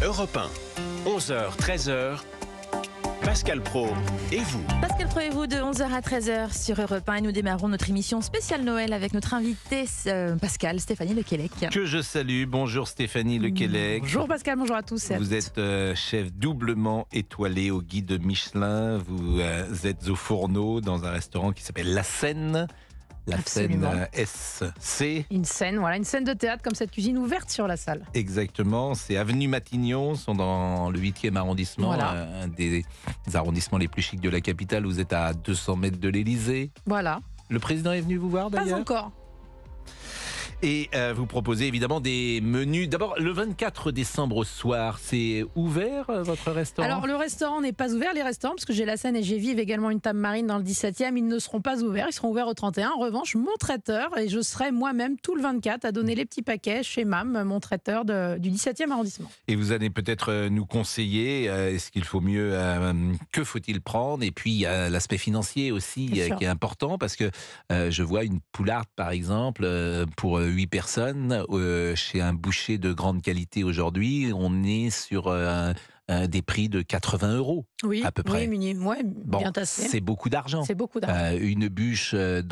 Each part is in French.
Europe 1, 11h, 13h, Pascal Praud et vous. Pascal Praud et vous de 11h à 13h sur Europe 1 et nous démarrons notre émission spéciale Noël avec notre invitée Pascal, Stéphanie Lequelec. Que je salue, bonjour Stéphanie Lequelec. Bonjour Pascal, bonjour à tous. Vous êtes chef doublement étoilé au guide Michelin, vous êtes au fourneau dans un restaurant qui s'appelle La Seine. La Absolument. Seine SC. Une scène de théâtre comme cette cuisine ouverte sur la salle. Exactement, c'est avenue Matignon, sont dans le 8e arrondissement, Voilà. un des arrondissements les plus chics de la capitale. Vous êtes à 200 mètres de l'Élysée. Voilà. Le président est venu vous voir Pas d'ailleurs. encore. Et vous proposez évidemment des menus. D'abord, le 24 décembre au soir, c'est ouvert votre restaurant? Alors le restaurant n'est pas ouvert, les restaurants, parce que j'ai La Seine et j'ai Vive également une table marine dans le 17e, ils ne seront pas ouverts, ils seront ouverts au 31. En revanche, mon traiteur, et je serai moi-même tout le 24 à donner les petits paquets chez MAM, mon traiteur du 17e arrondissement. Et vous allez peut-être nous conseiller, est-ce qu'il faut mieux, que faut-il prendre? Et puis il y a l'aspect financier aussi Bien sûr. qui est important, parce que je vois une poularde par exemple, pour 8 personnes, chez un boucher de grande qualité aujourd'hui, on est sur des prix de 80 €. Oui, à peu près. Oui, Bon, bien tassé. c'est beaucoup d'argent. C'est beaucoup d'argent. Une bûche chez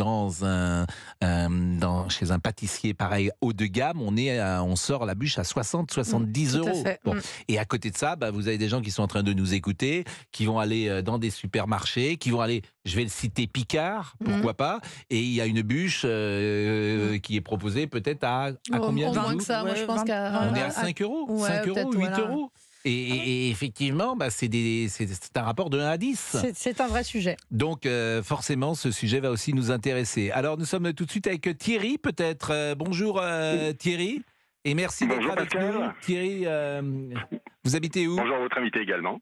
un pâtissier pareil haut de gamme, on sort la bûche à 60-70 Tout à €. fait. Bon. Et à côté de ça, vous avez des gens qui sont en train de nous écouter, qui vont aller dans des supermarchés, qui vont aller, je vais le citer, Picard, pourquoi pas, et il y a une bûche qui est proposée peut-être à combien Au du moins coup que ça, moi je pense qu'à... On est à 5 €, Ouais, 5 €, peut-être, 8 voilà. €. Et effectivement, c'est un rapport de 1 à 10. C'est un vrai sujet. Donc forcément, ce sujet va aussi nous intéresser. Alors nous sommes tout de suite avec Thierry, peut-être. Bonjour Thierry, et merci d'être Bonjour, avec Pascal. nous. Thierry, vous habitez où? Bonjour à votre invité également.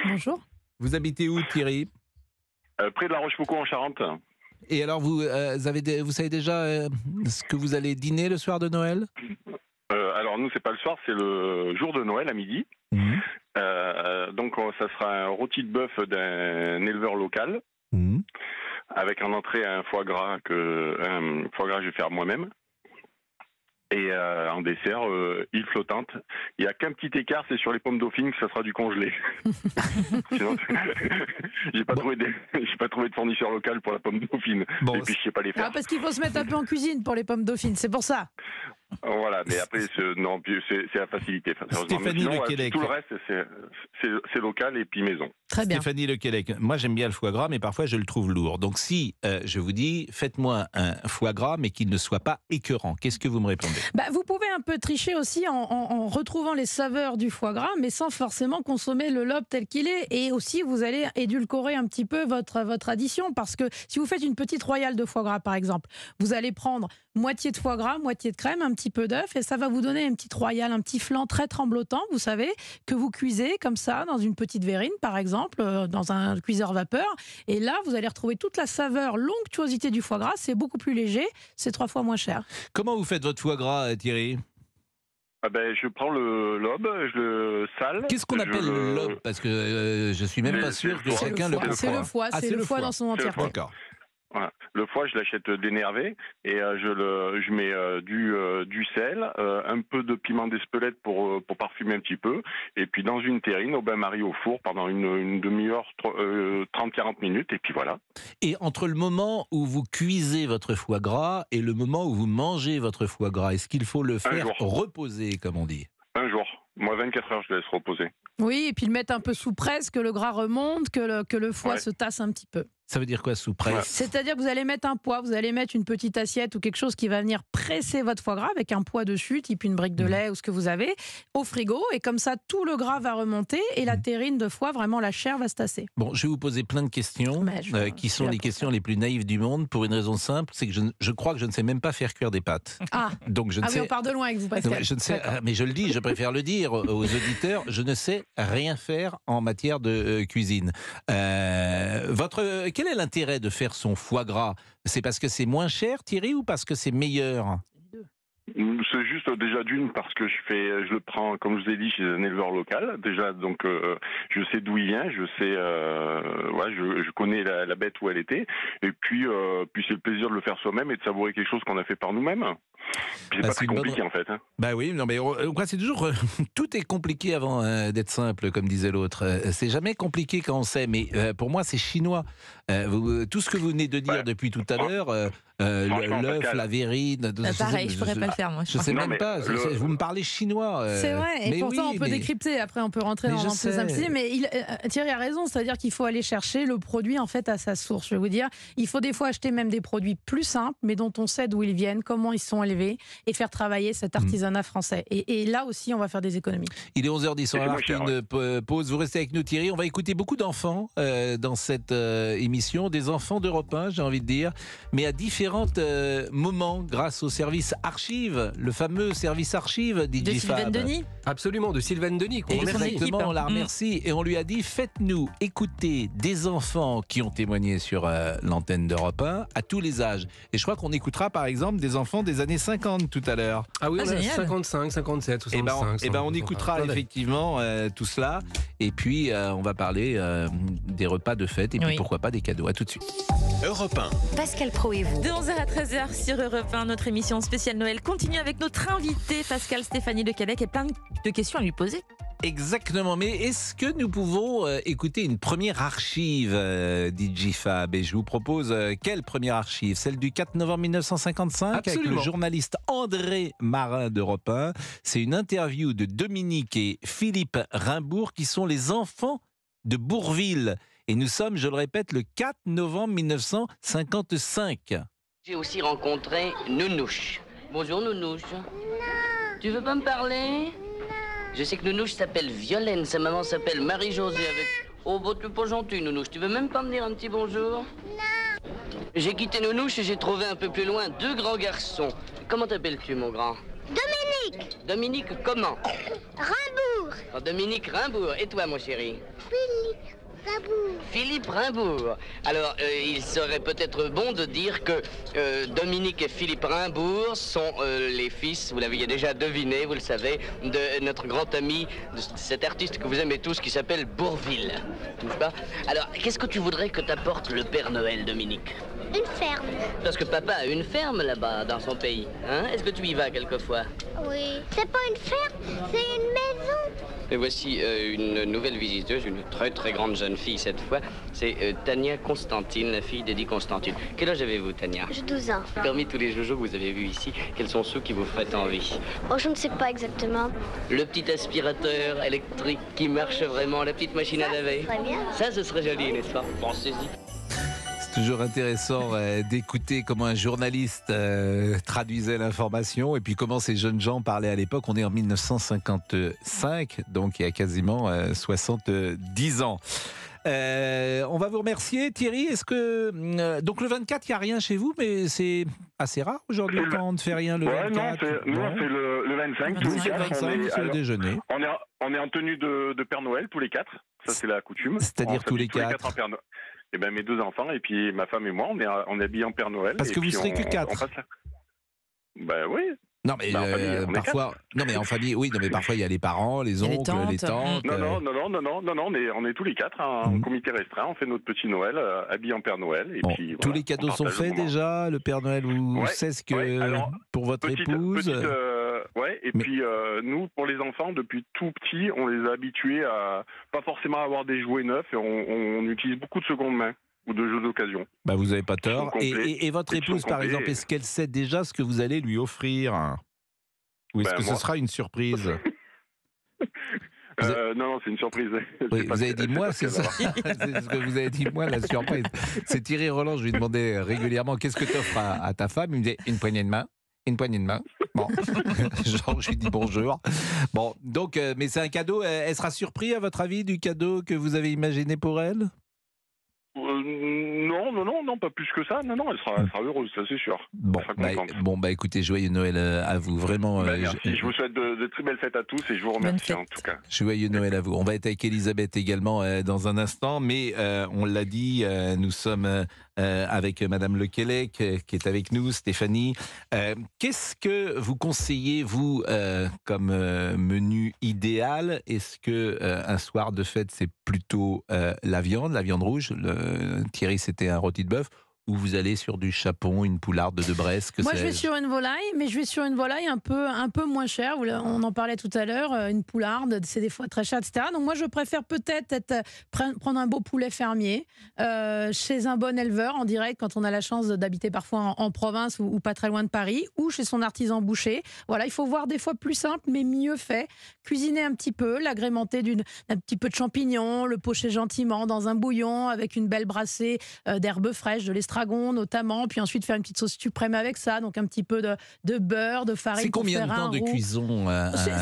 Bonjour. Vous habitez où, Thierry? Près de la Rochefoucauld en Charente. Et alors, vous savez déjà ce que vous allez dîner le soir de Noël? Alors nous, c'est pas le soir, c'est le jour de Noël à midi. Mhm. Donc ça sera un rôti de bœuf d'un éleveur local, Mhm. avec en entrée un foie gras que je vais faire moi-même. Et en dessert, île flottante. Il n'y a qu'un petit écart, c'est sur les pommes dauphines, que ça sera du congelé. Sinon, j'ai pas trouvé de fournisseur local pour la pomme dauphine. Bon, et puis je sais pas les faire. Ah, parce qu'il faut se mettre un peu en cuisine pour les pommes dauphines, c'est pour ça. Voilà, mais après, c'est la facilité. Enfin, sérieusement. Stéphanie Mais sinon, Lequelec. tout le reste, c'est local et puis maison. Très bien. Stéphanie Lequelec, moi j'aime bien le foie gras, mais parfois je le trouve lourd. Donc si je vous dis, faites-moi un foie gras, mais qu'il ne soit pas écœurant, qu'est-ce que vous me répondez? Vous pouvez un peu tricher aussi en retrouvant les saveurs du foie gras, mais sans forcément consommer le lobe tel qu'il est. Et aussi, vous allez édulcorer un petit peu votre addition, parce que si vous faites une petite royale de foie gras, par exemple, vous allez prendre moitié de foie gras, moitié de crème, un petit peu d'œuf, et ça va vous donner une petite royale, un petit flan très tremblotant, vous savez, que vous cuisez comme ça, dans une petite verrine, par exemple, dans un cuiseur vapeur. Et là, vous allez retrouver toute la saveur, l'onctuosité du foie gras. C'est beaucoup plus léger, c'est 3 fois moins cher. Comment vous faites votre foie gras, Thierry? Je prends le lobe, je le sale. Qu'est-ce qu'on appelle je le lobe? Parce que je suis même pas C'est le sûr que foie. chacun le foie. C'est le foie, Ah, c'est le foie dans son C'est le entièreté. foie. D'accord. Voilà. Le foie, je l'achète dénervé et je mets du sel, un peu de piment d'Espelette pour parfumer un petit peu, et puis dans une terrine au bain-marie au four pendant une demi-heure, 30-40 minutes, et puis voilà. Et entre le moment où vous cuisez votre foie gras et le moment où vous mangez votre foie gras, est-ce qu'il faut le faire jour. reposer, comme on dit? Un jour. Moi, 24 heures, je le laisse reposer. Oui, et puis le mettre un peu sous presse, que le gras remonte, que le foie Ouais. se tasse un petit peu. Ça veut dire quoi, sous presse? C'est-à-dire que vous allez mettre un poids, vous allez mettre une petite assiette ou quelque chose qui va venir presser votre foie gras avec un poids dessus, type une brique de lait ou ce que vous avez, au frigo. Et comme ça, tout le gras va remonter et la terrine de foie, vraiment la chair va se tasser. Bon, je vais vous poser plein de questions Mais qui je sont suis là les pour questions les plus naïves du monde, pour une raison simple, c'est que je crois que je ne sais même pas faire cuire des pâtes. Ah, Donc je ne ah oui, sais... on part de loin avec vous, Pascal. Ouais, je ne sais, D'accord. mais je le dis, je préfère le dire aux auditeurs, je ne sais rien faire en matière de cuisine. Quel est l'intérêt de faire son foie gras? C'est parce que c'est moins cher, Thierry, ou parce que c'est meilleur? C'est juste déjà d'une parce que je le prends, comme je vous ai dit, chez un éleveur local. Déjà, donc je sais d'où il vient, je sais, je connais la bête où elle était. Et puis c'est le plaisir de le faire soi-même et de savourer quelque chose qu'on a fait par nous-mêmes. Puis c'est pas très compliqué en fait. Hein. Bah oui, non mais c'est toujours tout est compliqué avant d'être simple, comme disait l'autre. C'est jamais compliqué quand on sait, mais pour moi c'est chinois. Tout ce que vous venez de dire depuis tout à l'heure, l'œuf, Pascal. la verrine. Pareil, je pourrais pas le faire moi. Je sais Non, même mais pas. Vous me parlez chinois. C'est vrai, et mais pourtant oui, on peut mais- décrypter, après on peut rentrer Mais dans je plus sais. simplicité, mais Thierry a raison, c'est-à-dire qu'il faut aller chercher le produit en fait à sa source. Je vais vous dire, il faut des fois acheter même des produits plus simples, mais dont on sait d'où ils viennent, comment ils sont élevés, et faire travailler cet artisanat français. Et là aussi, on va faire des économies. Il est 11h10, on va C'est marquer moins cher, une pause. Vous restez avec nous Thierry, on va écouter beaucoup d'enfants dans cette émission, des enfants d'Europe 1, j'ai envie de dire, mais à différents moments, grâce au service archive, le fameux service archive De DJ Sylvain Fab. Denis. Absolument, de Sylvaine Denis. qu'on remercie. Exactement, équipe. on la remercie et on lui a dit faites-nous écouter des enfants qui ont témoigné sur l'antenne d'Europe 1 à tous les âges. Et je crois qu'on écoutera par exemple des enfants des années 50 tout à l'heure. Ah oui, Ah, on a génial. 55, 57, 65. Et ben on écoutera Plein d'années. effectivement tout cela et puis on va parler des repas de fête et puis Oui. pourquoi pas des cadeaux. À tout de suite. Europe 1. Pascal Pro et vous. De 11h à 13h sur Europe 1, notre émission spéciale Noël continue avec notre invité Pascal Stéphanie de Québec et plein de questions à lui poser. Exactement, mais est-ce que nous pouvons écouter une première archive DJ Fab? Et je vous propose quelle première archive? Celle du 4 novembre 1955 avec le Absolument. journaliste André Marin d'Europe 1. C'est une interview de Dominique et Philippe Rimbourg qui sont les enfants de Bourville. Et nous sommes, je le répète, le 4 novembre 1955. J'ai aussi rencontré Nounouche. Bonjour Nounouche. Tu veux pas me parler? Je sais que Nounouche s'appelle Violaine, sa maman s'appelle Marie-Josée avec... Oh, bah, t'es pas gentil Nounouche, tu veux même pas me dire un petit bonjour? Non. J'ai quitté Nounouche et j'ai trouvé un peu plus loin deux grands garçons. Comment t'appelles-tu mon grand? Dominique. Dominique comment? Rimbourg, Oh, Dominique Rimbourg. Et toi mon chéri? Philippe, Rabour. Philippe Rimbourg. Alors, il serait peut-être bon de dire que Dominique et Philippe Rimbourg sont les fils, vous l'aviez déjà deviné, vous le savez, de notre grand ami, de cet artiste que vous aimez tous, qui s'appelle Bourville. N'est-ce pas? Alors, qu'est-ce que tu voudrais que t'apporte le Père Noël, Dominique? Une ferme. Parce que papa a une ferme là-bas, dans son pays. Hein? Est-ce que tu y vas quelquefois? Oui. C'est pas une ferme, c'est une maison. Et voici une nouvelle visiteuse, une très très grande jeune fille cette fois. C'est Tania Constantine, la fille d'Eddie Constantine. Quel âge avez-vous, Tania? J'ai 12 ans. Parmi tous les joujous que vous avez vus ici, quels sont ceux qui vous feraient envie? Oh, je ne sais pas exactement. Le petit aspirateur électrique qui marche vraiment, la petite machine à laver. Très bien. Ça, ce serait joli, n'est-ce pas? Pensez-y. C'est toujours intéressant d'écouter comment un journaliste traduisait l'information et puis comment ces jeunes gens parlaient à l'époque. On est en 1955, donc il y a quasiment 70 ans. On va vous remercier. Thierry, est-ce que... donc le 24, il n'y a rien chez vous, mais c'est assez rare aujourd'hui quand on ne fait rien le Ouais, 24. non, c'est le 25. tous Nous, les c'est le quatre. 25, c'est le Alors, déjeuner. on est en tenue de Père Noël tous les quatre. Ça, c'est la coutume. C'est-à-dire On tous les s'habille quatre en Père Noël. Eh ben, mes deux enfants et puis ma femme et moi, on est habillés en Père Noël. Parce et que vous puis serez que on quatre. passe là. Ben oui. Non mais Bah, en famille, on est parfois, non mais en famille, oui, non mais parfois il y a les parents, les Il y a les oncles, les tantes. tantes. Non, on est tous les quatre en Mhm. comité restreint. On fait notre petit Noël habillé en Père Noël. Et Bon, puis, tous voilà, les cadeaux on sont partage le faits moment. déjà. Le Père Noël vous Ouais, sait ce que ouais, alors, pour votre épouse. Ouais, et Mais- puis nous, pour les enfants, depuis tout petit, on les a habitués à pas forcément avoir des jouets neufs et on utilise beaucoup de seconde main ou de jeux d'occasion. Bah vous avez pas tort. Ils sont complets. Et votre Ils sont épouse, par complets. exemple, est-ce qu'elle sait déjà ce que vous allez lui offrir? Ou est-ce Ben, que ce moi. sera une surprise? Vous Non, c'est une surprise. Oui, C'est pas vous avez ce dit qu'elle- moi, c'est c'est pas ce ça. qu'elle C'est ce que vous avez dit moi, la surprise. C'est Thierry Roland. Je lui demandais régulièrement qu'est-ce que tu offres à ta femme. Il me disait une poignée de main. Une poignée de main. Bon, genre je lui dis bonjour. Bon, donc, mais c'est un cadeau. Elle sera surprise à votre avis du cadeau que vous avez imaginé pour elle? Non, pas plus que ça. Non, elle sera heureuse, ça c'est sûr. Bon, Elle sera contente. Écoutez, joyeux Noël à vous. Vraiment, Merci. Je vous souhaite de très belles fêtes à tous et je vous remercie fête. en tout cas. joyeux Noël à vous. On va être avec Elisabeth également dans un instant, mais on l'a dit, nous sommes avec Madame Lequelec qui est avec nous, Stéphanie. Qu'est-ce que vous conseillez, vous, comme menu idéal? Est-ce que un soir de fête, c'est plutôt la viande rouge? Thierry, c'était un rôti de bœuf. ou vous allez sur du chapon, une poularde de Brest? Moi, je vais sur une volaille, mais je vais sur une volaille un peu moins chère. On en parlait tout à l'heure, une poularde, c'est des fois très cher, etc. Donc moi, je préfère peut-être prendre un beau poulet fermier chez un bon éleveur en direct quand on a la chance d'habiter parfois en province ou pas très loin de Paris, ou chez son artisan boucher. Voilà, il faut voir des fois plus simple, mais mieux fait. Cuisiner un petit peu, l'agrémenter d'un petit peu de champignons, le pocher gentiment dans un bouillon avec une belle brassée d'herbes fraîches, de l'estragon notamment, puis ensuite faire une petite sauce suprême avec ça, donc un petit peu de beurre, de farine. C'est combien de temps de cuisson?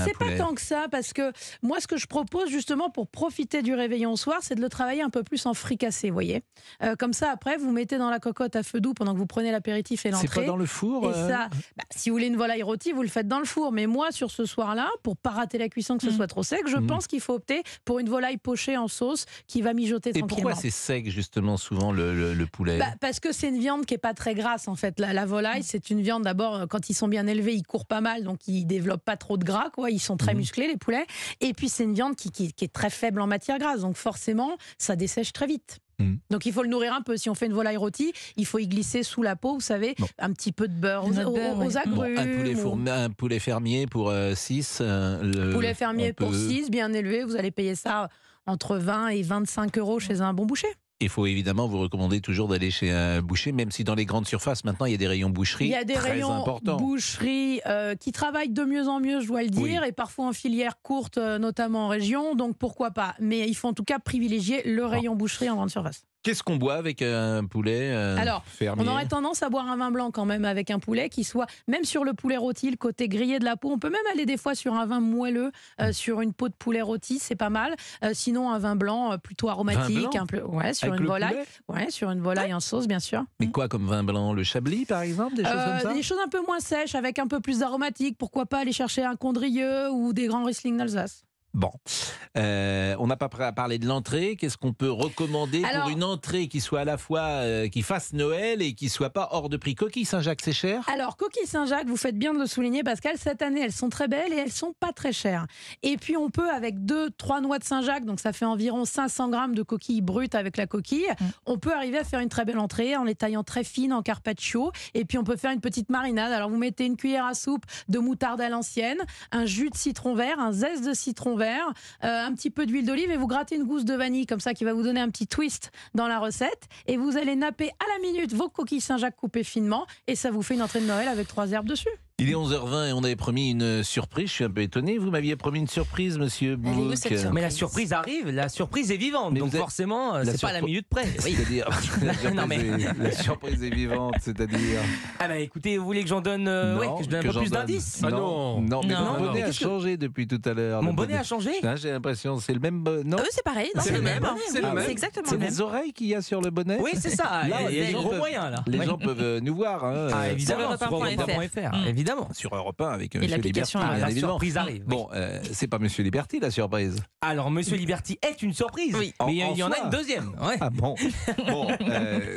C'est pas tant que ça, parce que moi, ce que je propose justement pour profiter du réveillon au soir, c'est de le travailler un peu plus en fricassé, vous voyez. Comme ça, après, vous mettez dans la cocotte à feu doux pendant que vous prenez l'apéritif et l'entrée. C'est pas dans le four? Et ça, si vous voulez une volaille rôtie, vous le faites dans le four. Mais moi, sur ce soir-là, pour pas rater la cuisson, que ce soit trop sec, je pense qu'il faut opter pour une volaille pochée en sauce qui va mijoter tranquillement. Et pourquoi c'est sec, justement, souvent, le poulet? Parce que c'est une viande qui est pas très grasse, en fait. La volaille, c'est une viande, d'abord, quand ils sont bien élevés, ils courent pas mal, donc ils développent pas trop de gras, quoi. Ils sont très musclés, les poulets. Et puis, c'est une viande qui est très faible en matière grasse. Donc, forcément, ça dessèche très vite. Donc il faut le nourrir un peu. Si on fait une volaille rôtie, il faut y glisser sous la peau, vous savez, un petit peu de beurre aux agrumes. Un poulet fermier pour 6. Poulet fermier pour 6, bien élevé, vous allez payer ça entre 20 et 25 € chez un bon boucher. Il faut évidemment vous recommander toujours d'aller chez un boucher, même si dans les grandes surfaces, maintenant, il y a des rayons boucherie. Il y a des rayons boucherie qui travaillent de mieux en mieux, je dois le dire, et parfois en filière courte, notamment en région, donc pourquoi pas. Mais il faut en tout cas privilégier le rayon boucherie en grande surface. Qu'est-ce qu'on boit avec un poulet fermier? On aurait tendance à boire un vin blanc quand même avec un poulet qui soit, même sur le poulet rôti, le côté grillé de la peau, on peut même aller des fois sur un vin moelleux, sur une peau de poulet rôti, c'est pas mal. Sinon, un vin blanc plutôt aromatique, sur une volaille. Ouais, sur une volaille en sauce, bien sûr. Mais quoi comme vin blanc? Le Chablis, par exemple? Des choses comme ça? Des choses un peu moins sèches, avec un peu plus d'aromatique. Pourquoi pas aller chercher un Condrieu ou des grands Riesling d'Alsace? Bon, on n'a pas parlé de l'entrée. Qu'est-ce qu'on peut recommander pour une entrée qui soit à la fois qui fasse Noël et qui soit pas hors de prix? Coquille Saint-Jacques, c'est cher? Alors, coquille Saint-Jacques, vous faites bien de le souligner, Pascal, cette année, elles sont très belles et elles sont pas très chères. Et puis, on peut, avec 2-3 noix de Saint-Jacques, donc ça fait environ 500 grammes de coquille brute avec la coquille, on peut arriver à faire une très belle entrée en les taillant très fines en carpaccio. Et puis, on peut faire une petite marinade. Alors, vous mettez une cuillère à soupe de moutarde à l'ancienne, un jus de citron vert, un zeste de citron vert, un petit peu d'huile d'olive et vous grattez une gousse de vanille comme ça qui va vous donner un petit twist dans la recette et vous allez napper à la minute vos coquilles Saint-Jacques coupées finement et ça vous fait une entrée de Noël avec 3 herbes dessus. Il est 11h20 et on avait promis une surprise. Je suis un peu étonné. Vous m'aviez promis une surprise, monsieur Bouc. Mais la surprise arrive, la surprise est vivante. Donc forcément, c'est pas à la minute près. C'est-à-dire, la surprise est vivante, c'est-à-dire. Ah bah écoutez, vous voulez que j'en donne, que je donne un peu plus d'indices? Non, mais mon bonnet a changé depuis tout à l'heure. Mon bonnet a changé? J'ai l'impression, c'est le même. Non, c'est pareil. C'est le même. C'est exactement le même. C'est les oreilles qu'il y a sur le bonnet? Oui, c'est ça. Il y a des gros moyens là. Les gens peuvent nous voir. Ah évidemment, sur europe1.fr. Évidemment. Sur Europe 1 avec Monsieur l'application Liberty. La surprise arrive. Bon, c'est pas Monsieur Liberty la surprise. Alors Monsieur Liberty est une surprise. Oui. Mais il y en a une deuxième. Ouais. Ah bon.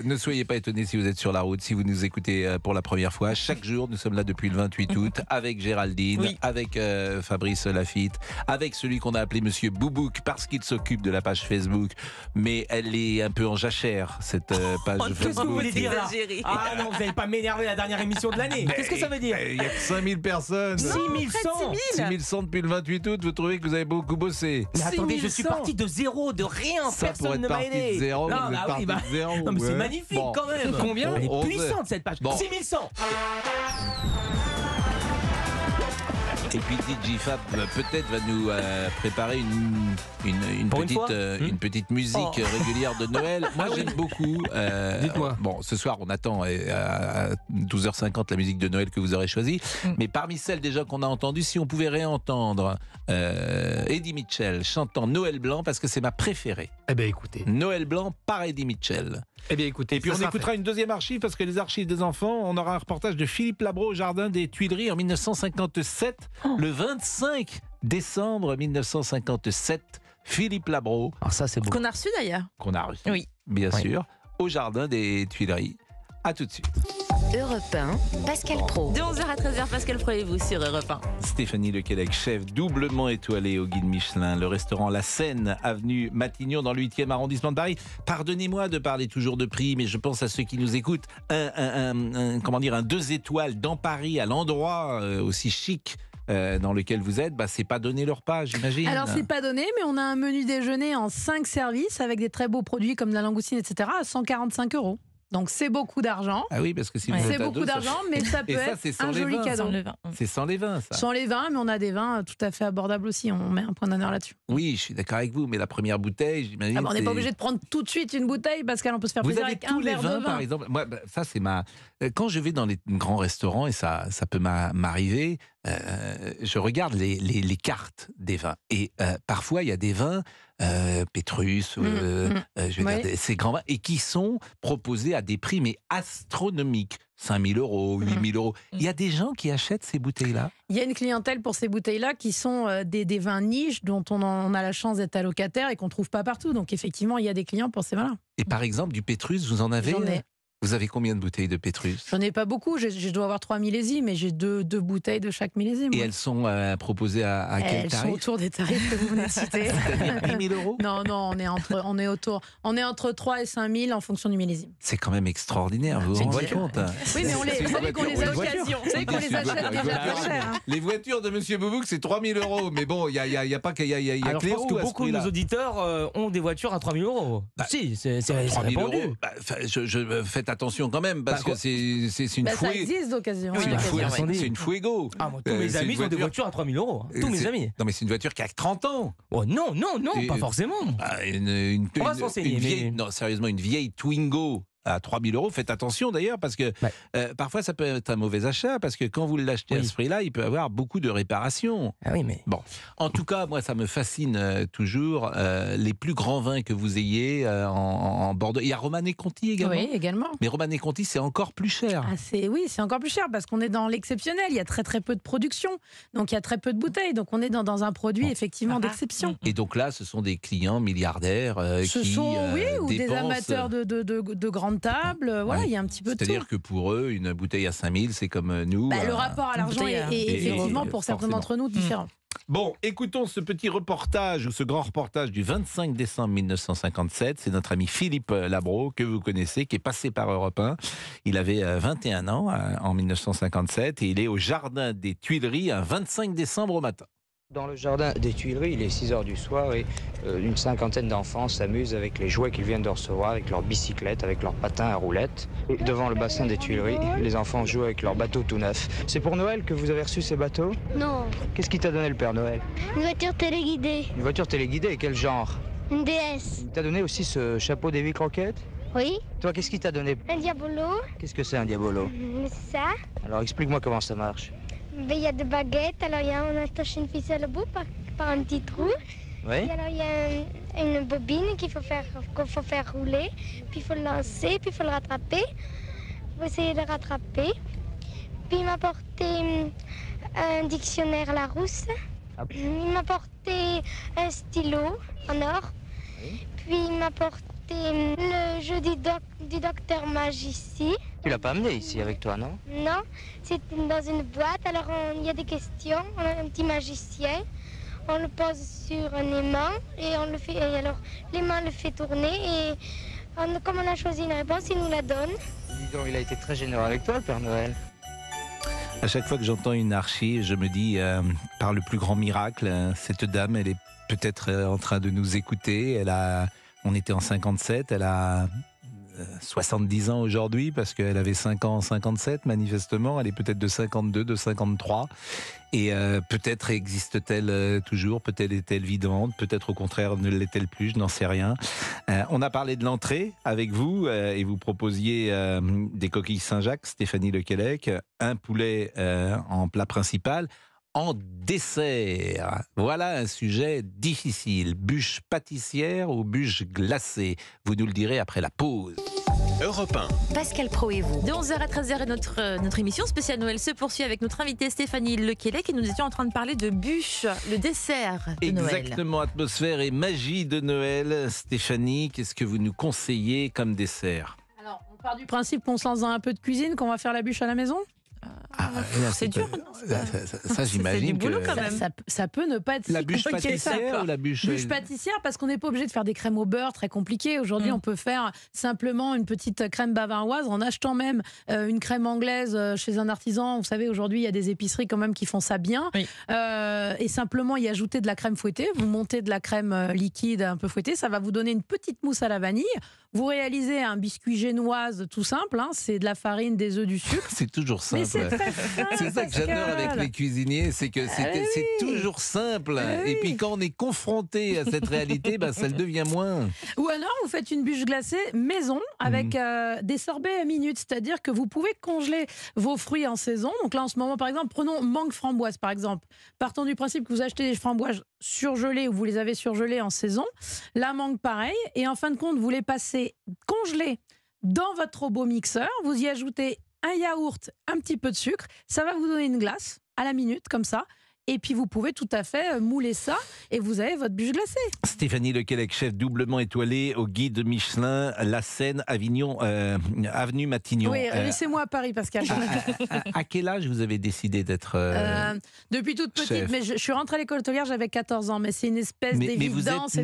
Ne soyez pas étonnés si vous êtes sur la route, si vous nous écoutez pour la première fois. Chaque jour, nous sommes là depuis le 28 août avec Géraldine, avec Fabrice Lafitte, avec celui qu'on a appelé Monsieur Boubouk parce qu'il s'occupe de la page Facebook. Mais elle est un peu en jachère, cette page Facebook. Qu'est-ce que vous voulez dire là? Ah non, vous n'allez pas m'énerver la dernière émission de l'année. Qu'est-ce que ça veut dire? Il y a que 5000 personnes. 6100 depuis le 28 août, vous trouvez que vous avez beaucoup bossé? Mais attendez, je suis parti de zéro, de rien, personne ne m'a aidé. De zéro, non, de zéro. Non, mais c'est magnifique quand même. Combien? Elle est puissante cette page. 6100. Et puis DJFab peut-être va nous préparer une petite musique régulière de Noël. Moi j'aime beaucoup. Dites-moi. Bon, ce soir on attend à 12h50 la musique de Noël que vous aurez choisie. Mais parmi celles déjà qu'on a entendues, si on pouvait réentendre Eddie Mitchell chantant Noël Blanc, parce que c'est ma préférée. Eh bien écoutez. Noël Blanc par Eddie Mitchell. Eh bien écoutez. Et puis on écoutera une deuxième archive, parce que les archives des enfants, on aura un reportage de Philippe Labro au Jardin des Tuileries en 1957. Le 25 décembre 1957, Philippe Labro. Alors ça c'est beau. Qu'on a reçu d'ailleurs. Qu'on a reçu, oui. bien sûr, au Jardin des Tuileries. À tout de suite. Europe 1, Pascal Praud. De 11h à 13h, Pascal Praud et vous sur Europe 1. Stéphanie Lequelec, chef doublement étoilé au guide Michelin, le restaurant La Seine, avenue Matignon, dans le 8e arrondissement de Paris. Pardonnez-moi de parler toujours de prix, mais je pense à ceux qui nous écoutent. Un 2 étoiles dans Paris, à l'endroit aussi chic dans lequel vous êtes, c'est pas donné leur pas, j'imagine. Alors c'est pas donné, mais on a un menu déjeuner en 5 services avec des très beaux produits comme de la langoustine, etc. à 145 €. Donc c'est beaucoup d'argent. Ah oui, parce que si vous c'est êtes à beaucoup deux, d'argent, mais ça peut être un joli cadeau. C'est sans les vins, ça. Sans les vins, mais on a des vins tout à fait abordables aussi. On met un point d'honneur là-dessus. Oui, je suis d'accord avec vous, mais la première bouteille, j'imagine. On n'est pas obligé de prendre tout de suite une bouteille, Pascal, on peut se faire plaisir avec un verre de vin. Par exemple. Moi, ça c'est quand je vais dans les grands restaurants, et ça peut m'arriver, je regarde les cartes des vins. Et parfois, il y a des vins Pétrus, ces grands vins, et qui sont proposés à des prix mais astronomiques. 5 000 €, 8 000 €. Il y a des gens qui achètent ces bouteilles-là. Il y a une clientèle pour ces bouteilles-là qui sont des vins niches dont on a la chance d'être allocataire et qu'on ne trouve pas partout. Donc effectivement, il y a des clients pour ces vins-là. Et par exemple, du Pétrus, vous en avez? J'en ai. Vous avez combien de bouteilles de Pétrus? J'en ai pas beaucoup, je dois avoir 3 millésimes, mais j'ai deux bouteilles de chaque millésime. Et elles sont proposées à quel tarif? Elles sont autour des tarifs que vous venez de citer. C'est-à-dire 10 000 €? Non, on est entre 3 et 5 000 en fonction du millésime. C'est quand même extraordinaire, vous vous rendez compte? Oui, mais vous savez qu'on les achète déjà plus cher. Les voitures de Monsieur Boubouk, c'est 3 000 €. Mais bon, il y a pas qu'il y a Alors, que les je pense roues que à ce beaucoup de prix-là. nos auditeurs ont des voitures à 3 000 €. Si, c'est 3 000 répandu. €. Faites attention quand même, parce que c'est une Ça fouée. existe d'occasion. C'est une Fuego. Tous mes amis ont des voitures à 3 000 €. Tous mes amis. Non, mais c'est une voiture qui a 30 ans. Oh non, pas forcément. On va se renseigner. Non, sérieusement, une vieille Twingo à 3 000 €. Faites attention d'ailleurs, parce que parfois ça peut être un mauvais achat, parce que quand vous l'achetez à ce prix-là, il peut y avoir beaucoup de réparations. Ah oui, mais bon. En tout cas, moi, ça me fascine toujours les plus grands vins que vous ayez en Bordeaux. Il y a Romanée Conti également. Oui, également. Mais Romanée Conti, c'est encore plus cher. Oui, c'est encore plus cher parce qu'on est dans l'exceptionnel. Il y a très très peu de production, donc il y a très peu de bouteilles. Donc on est dans un produit effectivement d'exception. Et donc là, ce sont des clients milliardaires ou des amateurs de grandes tables. Voilà, il y a un petit peu de tout. C'est-à-dire que pour eux, une bouteille à 5 000, c'est comme nous. Le rapport à l'argent est effectivement pour certains d'entre nous différent. Bon, écoutons ce petit reportage, ou ce grand reportage du 25 décembre 1957. C'est notre ami Philippe Labro, que vous connaissez, qui est passé par Europe 1. Il avait 21 ans en 1957 et il est au Jardin des Tuileries un 25 décembre au matin. Dans le jardin des Tuileries, il est 6 h du soir et une cinquantaine d'enfants s'amusent avec les jouets qu'ils viennent de recevoir, avec leurs bicyclettes, avec leurs patins à roulettes. Et devant le bassin des Tuileries, les enfants jouent avec leurs bateaux tout neufs. C'est pour Noël que vous avez reçu ces bateaux? Non. Qu'est-ce qui t'a donné le Père Noël? Une voiture téléguidée. Une voiture téléguidée, quel genre? Une DS. Il t'a donné aussi ce chapeau des croquettes? Oui. Toi, qu'est-ce qui t'a donné? Un diabolo. Qu'est-ce que c'est un diabolo? C'est ça. Alors explique-moi comment ça marche. Il y a des baguettes, alors on attache une ficelle au bout par un petit trou. Oui. Et alors il y a une bobine qu'il faut faire rouler, puis il faut le lancer, puis il faut le rattraper. Il faut essayer de le rattraper. Puis il m'a apporté un dictionnaire Larousse. Ah. Il m'a apporté un stylo en or. Oui. Puis il m'a apporté le jeu du docteur Magici. Tu l'as pas amené ici avec toi, non? Non, c'est dans une boîte. Alors il y a des questions. On a un petit magicien. On le pose sur un aimant et on le fait. Et alors l'aimant le fait tourner et comme on a choisi une réponse, il nous la donne. Dis donc, il a été très généreux avec toi, le Père Noël. À chaque fois que j'entends une archive, je me dis, par le plus grand miracle, cette dame, elle est peut-être en train de nous écouter. On était en 57, elle a 70 ans aujourd'hui, parce qu'elle avait 5 ans en 57, manifestement. Elle est peut-être de 52, de 53. Et peut-être existe-t-elle toujours, peut-être est-elle vivante, peut-être au contraire ne l'est-elle plus, je n'en sais rien. On a parlé de l'entrée avec vous, et vous proposiez des coquilles Saint-Jacques, Stéphanie Lequelec, un poulet en plat principal. En dessert, voilà un sujet difficile. Bûche pâtissière ou bûche glacée? Vous nous le direz après la pause. Europe 1. Pascal Praud et vous. De 11h à 13h, et notre émission spéciale Noël se poursuit avec notre invitée Stéphanie Lequelec, et nous étions en train de parler de bûche, le dessert de Noël. Exactement, atmosphère et magie de Noël. Stéphanie, qu'est-ce que vous nous conseillez comme dessert? Alors, on On part du principe qu'on se lance dans un peu de cuisine, qu'on va faire la bûche à la maison. C'est dur. Ça, j'imagine du boulot que quand même. Ça peut ne pas être la si bûche compliqué que ça. pâtissière ou la bûche Pâtissière, parce qu'on n'est pas obligé de faire des crèmes au beurre très compliquées. Aujourd'hui, on peut faire simplement une petite crème bavaroise en achetant même une crème anglaise chez un artisan. Vous savez, aujourd'hui, il y a des épiceries quand même qui font ça bien. Oui. Et simplement y ajouter de la crème fouettée. Vous montez de la crème liquide un peu fouettée. Ça va vous donner une petite mousse à la vanille. Vous réalisez un biscuit génoise tout simple. C'est de la farine, des œufs, du sucre. C'est toujours simple. Mais c'est très fin, C'est ça que j'adore avec les cuisiniers, c'est que c'est toujours simple. Et puis quand on est confronté à cette réalité, ça le devient moins. Ou alors vous faites une bûche glacée maison avec des sorbets à minute, c'est-à-dire que vous pouvez congeler vos fruits en saison. Donc là en ce moment par exemple, prenons mangue framboise par exemple. Partons du principe que vous achetez des framboises surgelées ou vous les avez surgelées en saison. La mangue pareil. Et en fin de compte, vous les passez congelées dans votre robot mixeur. Vous y ajoutez un yaourt, un petit peu de sucre, ça va vous donner une glace à la minute, comme ça. Et puis vous pouvez tout à fait mouler ça et vous avez votre bûche glacée. Stéphanie Lequelec, chef doublement étoilée au guide Michelin, La Seine, Avignon, avenue Matignon. Oui, laissez-moi à Paris, Pascal. À quel âge vous avez décidé d'être depuis toute petite, chef. mais je suis rentrée à l'école hôtelière, j'avais 14 ans, mais c'est une espèce d'évidence.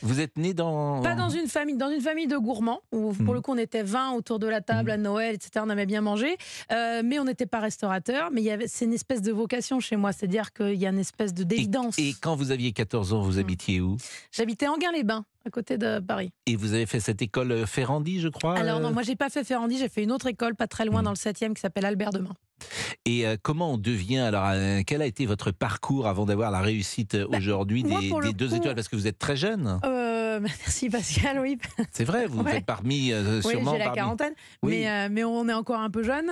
Vous êtes né dans... Pas dans une famille de gourmands, où pour le coup on était 20 autour de la table à Noël, etc. On avait bien mangé, mais on n'était pas restaurateur, mais c'est une espèce de vocation chez moi, c'est-à-dire qu'il y a une espèce d'évidence. Et quand vous aviez 14 ans, vous habitiez où? J'habitais Enghien-les-Bains, à côté de Paris. Et vous avez fait cette école Ferrandi, je crois? Alors non, moi j'ai pas fait Ferrandi, j'ai fait une autre école pas très loin dans le 7e qui s'appelle Albert Demain. Et comment on devient, alors quel a été votre parcours avant d'avoir la réussite aujourd'hui des 2 étoiles? Parce que vous êtes très jeune. Merci Pascal, oui. C'est vrai, vous faites parmi sûrement... Oui, j'ai la quarantaine, mais on est encore un peu jeune.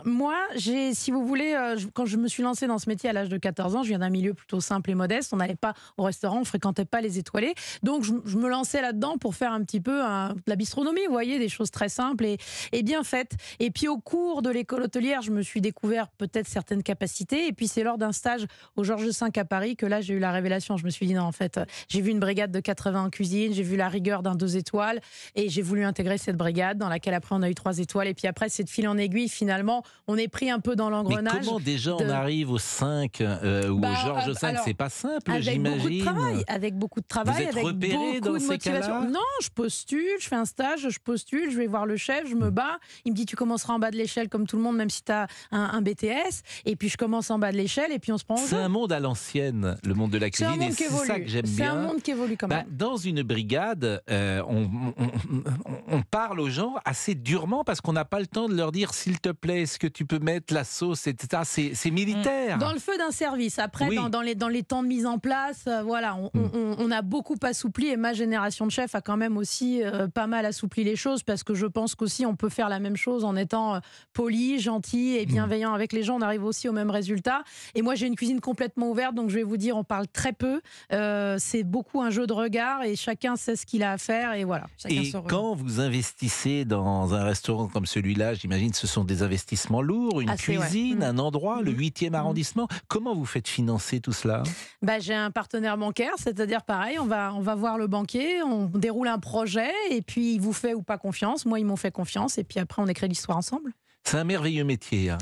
Moi, si vous voulez, quand je me suis lancée dans ce métier à l'âge de 14 ans, je viens d'un milieu plutôt simple et modeste. On n'allait pas au restaurant, on ne fréquentait pas les étoilés. Donc, je me lançais là-dedans pour faire un petit peu de la bistronomie, vous voyez, des choses très simples et bien faites. Et puis, au cours de l'école hôtelière, je me suis découvert peut-être certaines capacités. Et puis, c'est lors d'un stage au Georges V à Paris que là, j'ai eu la révélation. Je me suis dit, non, en fait, j'ai vu une brigade de 80 en cuisine, j'ai vu la rigueur d'un 2 étoiles et j'ai voulu intégrer cette brigade dans laquelle après on a eu 3 étoiles et puis après c'est de fil en aiguille finalement on est pris un peu dans l'engrenage. Mais comment déjà on arrive au 5 ou au Georges V? C'est pas simple, j'imagine. Avec beaucoup de travail, vous êtes avec repéré beaucoup dans de ces motivation. cas-là? Non, je postule, je fais un stage, je postule, je vais voir le chef, je me bats, il me dit tu commenceras en bas de l'échelle comme tout le monde même si tu as un BTS et puis je commence en bas de l'échelle et puis on se prend au jeu. C'est un monde à l'ancienne, le monde de la cuisine, et c'est ça que j'aime bien. C'est un monde qui évolue quand même. Dans une brigade, on parle aux gens assez durement parce qu'on n'a pas le temps de leur dire s'il te plaît, est-ce que tu peux mettre la sauce, etc. C'est militaire. Dans le feu d'un service. Après, oui. dans les temps de mise en place, voilà, on a beaucoup assoupli et ma génération de chefs a quand même aussi pas mal assoupli les choses parce que je pense qu'aussi on peut faire la même chose en étant poli, gentil et bienveillant avec les gens. On arrive aussi au même résultat. Et moi, j'ai une cuisine complètement ouverte, donc je vais vous dire, on parle très peu. C'est beaucoup un jeu de regard et chacun sait ce qu'il a à faire et voilà. Et quand vous investissez dans un restaurant comme celui-là, j'imagine ce sont des investissements lourds, une cuisine, un endroit, le 8e arrondissement. Comment vous faites financer tout cela? J'ai un partenaire bancaire, c'est-à-dire pareil, on va voir le banquier, on déroule un projet et puis il vous fait ou pas confiance. Moi, ils m'ont fait confiance et puis après, on écrit l'histoire ensemble. C'est un merveilleux métier. Hein.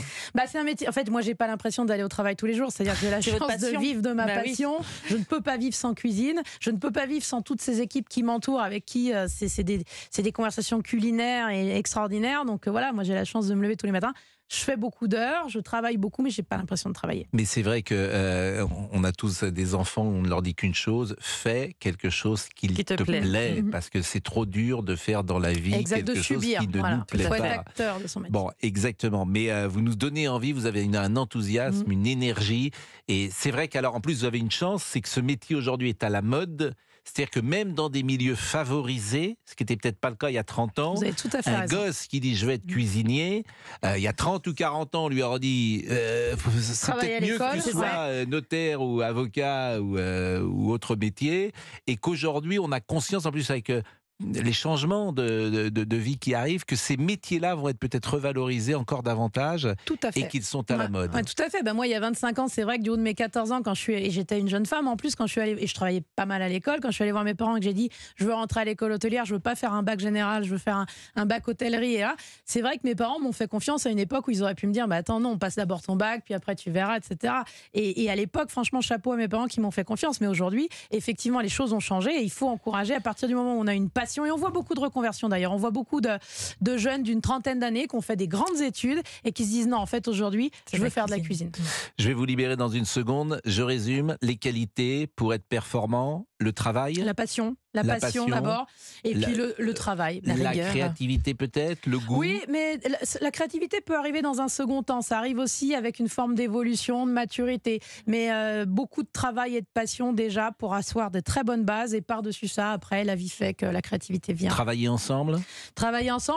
C'est un métier. En fait, moi, j'ai pas l'impression d'aller au travail tous les jours. C'est-à-dire que j'ai la chance de vivre de ma passion. Oui. Je ne peux pas vivre sans cuisine. Je ne peux pas vivre sans toutes ces équipes qui m'entourent, avec qui c'est des conversations culinaires et extraordinaires. Donc voilà, moi, j'ai la chance de me lever tous les matins. Je fais beaucoup d'heures, je travaille beaucoup, mais j'ai pas l'impression de travailler. Mais c'est vrai que on a tous des enfants, on ne leur dit qu'une chose, fais quelque chose qui te plaît, parce que c'est trop dur de faire dans la vie quelque chose qui ne nous plaît pas. Il faut être acteur de son métier. Bon, exactement. Mais vous nous donnez envie, vous avez un enthousiasme, une énergie, et c'est vrai qu'alors en plus vous avez une chance, c'est que ce métier aujourd'hui est à la mode. C'est-à-dire que même dans des milieux favorisés, ce qui n'était peut-être pas le cas il y a 30 ans, vous avez tout à fait raison. Gosse qui dit je vais être cuisinier, il y a 30 ou 40 ans, on lui aurait dit c'est peut-être mieux que tu sois notaire ou avocat ou autre métier, et qu'aujourd'hui on a conscience en plus avec les changements de vie qui arrivent, que ces métiers-là vont être peut-être revalorisés encore davantage Tout à fait. et qu'ils sont à la mode. Ouais, tout à fait. Moi, il y a 25 ans, c'est vrai que du haut de mes 14 ans, et j'étais une jeune femme, en plus, quand je suis allée, et je travaillais pas mal à l'école, quand je suis allée voir mes parents et que j'ai dit, je veux rentrer à l'école hôtelière, je veux pas faire un bac général, je veux faire un bac hôtellerie. Et là, c'est vrai que mes parents m'ont fait confiance à une époque où ils auraient pu me dire, attends, non, on passe d'abord ton bac, puis après tu verras, etc. Et à l'époque, franchement, chapeau à mes parents qui m'ont fait confiance. Mais aujourd'hui, effectivement, les choses ont changé et il faut encourager à partir du moment où on a une passion. Et on voit beaucoup de reconversions d'ailleurs. On voit beaucoup de jeunes d'une trentaine d'années qui ont fait des grandes études et qui se disent, non, en fait, aujourd'hui, je veux faire de la cuisine. Je vais vous libérer dans une seconde. Je résume les qualités pour être performant. Le travail, la passion d'abord, et puis le travail, la créativité peut-être, le goût. Oui, mais la créativité peut arriver dans un second temps. Ça arrive aussi avec une forme d'évolution, de maturité. Mais beaucoup de travail et de passion déjà pour asseoir de très bonnes bases. Et par-dessus ça, après, la vie fait que la créativité vient. Travailler ensemble,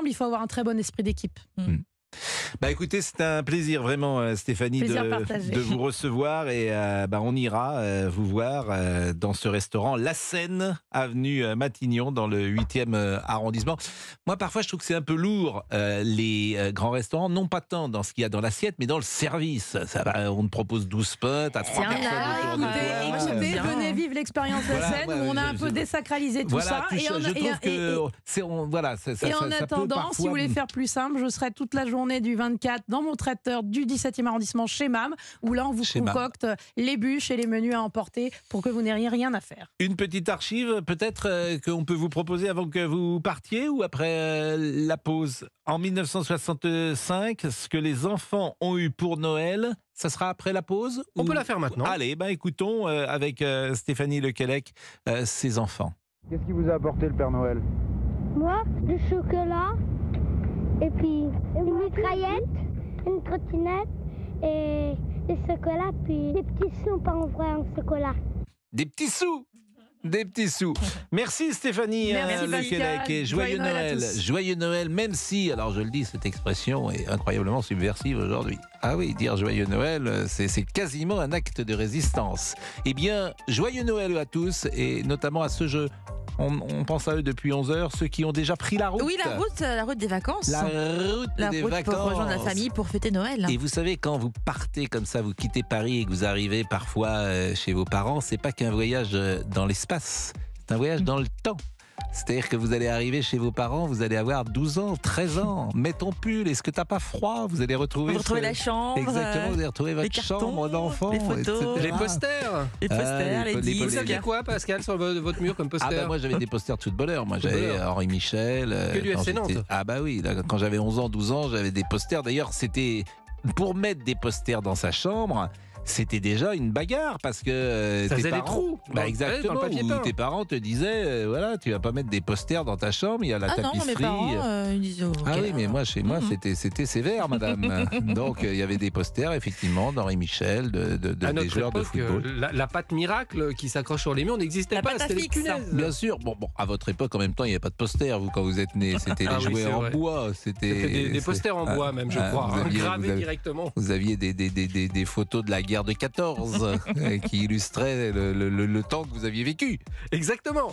il faut avoir un très bon esprit d'équipe. Écoutez, c'est un plaisir vraiment, Stéphanie, de vous recevoir et on ira vous voir dans ce restaurant La Seine, avenue Matignon, dans le 8e arrondissement. Moi, parfois, je trouve que c'est un peu lourd, les grands restaurants, non pas tant dans ce qu'il y a dans l'assiette, mais dans le service. On te propose 12 potes à 3 personnes autour de toi. Venez vivre l'expérience La Seine, où on a un peu désacralisé tout ça. Et en attendant, si vous voulez faire plus simple, je serai toute la journée du 24 dans mon traiteur du 17e arrondissement chez MAM, où là on vous concocte les bûches et les menus à emporter pour que vous n'ayez rien à faire. Une petite archive peut-être qu'on peut vous proposer avant que vous partiez ou après la pause. En 1965, ce que les enfants ont eu pour Noël, ça sera après la pause? On peut la faire maintenant. Allez, écoutons avec Stéphanie Lequelec ses enfants. Qu'est-ce qui vous a apporté le Père Noël? Moi, du chocolat, et puis une mitraillette, une trottinette, et des chocolats, puis des petits sous, pas en vrai en chocolat. Des petits sous! Des petits sous. Merci Stéphanie Lequelec et joyeux Noël. Joyeux Noël, même si, alors je le dis, cette expression est incroyablement subversive aujourd'hui. Ah oui, dire joyeux Noël, c'est quasiment un acte de résistance. Eh bien, joyeux Noël à tous et notamment à ce jeu. On pense à eux depuis 11h, ceux qui ont déjà pris la route. Oui, la route des vacances. La route vacances. Pour rejoindre la famille, pour fêter Noël. Et vous savez, quand vous partez comme ça, vous quittez Paris et que vous arrivez parfois chez vos parents, c'est pas qu'un voyage dans l'espace, c'est un voyage dans le temps. C'est-à-dire que vous allez arriver chez vos parents, vous allez avoir 12 ans, 13 ans. Mets ton pull, est-ce que t'as pas froid? Vous allez retrouver la chambre. Exactement, vous allez retrouver votre chambre d'enfant. Les photos, etc. les posters. Les disques. Vous saviez quoi, Pascal, sur votre mur comme poster? Moi j'avais des posters de footballeurs. Moi j'avais Henri Michel. Que du FC Nantes. Oui, là, quand j'avais 11 ans, 12 ans, j'avais des posters. D'ailleurs, c'était pour mettre des posters dans sa chambre. C'était déjà une bagarre parce que ça tes faisait parents, des trous exactement, dans le papier peint. Tes parents te disaient voilà, tu vas pas mettre des posters dans ta chambre, il y a la tapisserie. Non, mes parents, ils disaient oui, mais moi chez moi c'était sévère, madame. Donc il y avait des posters effectivement d'Henri Michel, des joueurs de football. La pâte miracle qui s'accroche sur les murs n'existait pas, c'était les punaises. Bien sûr. Bon, à votre époque en même temps, il n'y avait pas de posters. Vous quand vous êtes né, c'était les jouets en bois, c'était des posters en bois même, je crois, gravés directement. Vous aviez des photos de la guerre de 14 qui illustrait le temps que vous aviez vécu. Exactement.